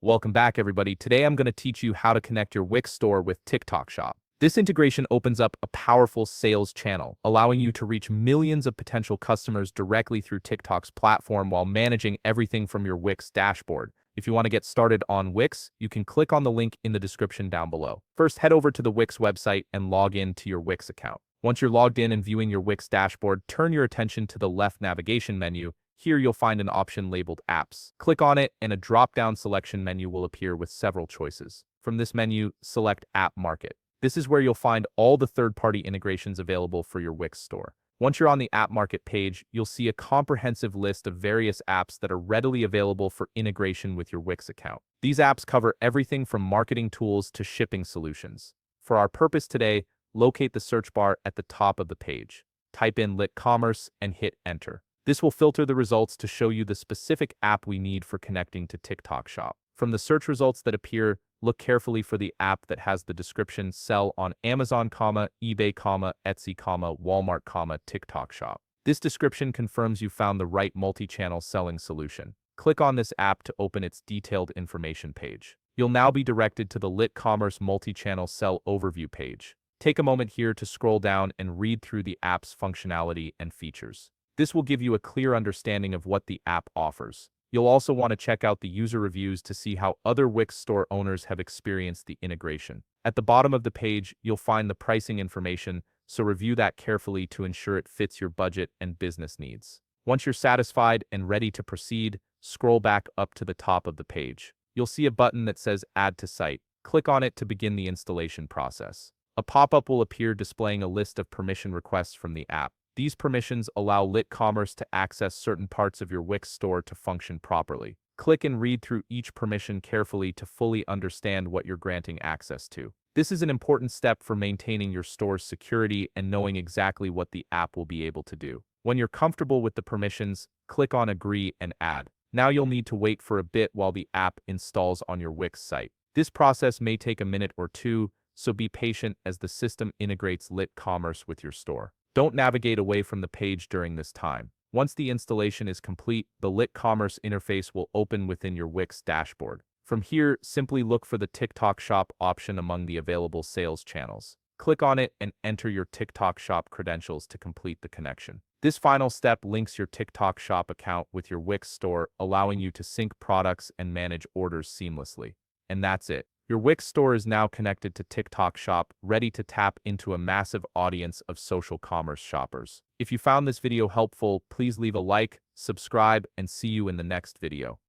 Welcome back, everybody. Today I'm going to teach you how to connect your Wix store with TikTok Shop. This integration opens up a powerful sales channel, allowing you to reach millions of potential customers directly through TikTok's platform while managing everything from your Wix dashboard. If you want to get started on Wix, you can click on the link in the description down below. First, head over to the Wix website and log in to your Wix account. Once you're logged in and viewing your Wix dashboard, turn your attention to the left navigation menu. Here you'll find an option labeled Apps. Click on it and a drop-down selection menu will appear with several choices. From this menu, select App Market. This is where you'll find all the third-party integrations available for your Wix store. Once you're on the App Market page, you'll see a comprehensive list of various apps that are readily available for integration with your Wix account. These apps cover everything from marketing tools to shipping solutions. For our purpose today, locate the search bar at the top of the page. Type in Lit Commerce and hit Enter. This will filter the results to show you the specific app we need for connecting to TikTok Shop. From the search results that appear, look carefully for the app that has the description "Sell on Amazon, eBay, Etsy, Walmart, TikTok Shop." This description confirms you found the right multi-channel selling solution. Click on this app to open its detailed information page. You'll now be directed to the Lit Commerce multi-channel sell overview page. Take a moment here to scroll down and read through the app's functionality and features. This will give you a clear understanding of what the app offers. You'll also want to check out the user reviews to see how other Wix store owners have experienced the integration. At the bottom of the page, you'll find the pricing information, so review that carefully to ensure it fits your budget and business needs. Once you're satisfied and ready to proceed, scroll back up to the top of the page. You'll see a button that says Add to Site. Click on it to begin the installation process. A pop-up will appear displaying a list of permission requests from the app. These permissions allow Lit Commerce to access certain parts of your Wix store to function properly. Click and read through each permission carefully to fully understand what you're granting access to. This is an important step for maintaining your store's security and knowing exactly what the app will be able to do. When you're comfortable with the permissions, click on Agree and Add. Now you'll need to wait for a bit while the app installs on your Wix site. This process may take a minute or two, so be patient as the system integrates Lit Commerce with your store. Don't navigate away from the page during this time. Once the installation is complete, the Lit Commerce interface will open within your Wix dashboard. From here, simply look for the TikTok Shop option among the available sales channels. Click on it and enter your TikTok Shop credentials to complete the connection. This final step links your TikTok Shop account with your Wix store, allowing you to sync products and manage orders seamlessly. And that's it. Your Wix store is now connected to TikTok Shop, ready to tap into a massive audience of social commerce shoppers. If you found this video helpful, please leave a like, subscribe, and see you in the next video.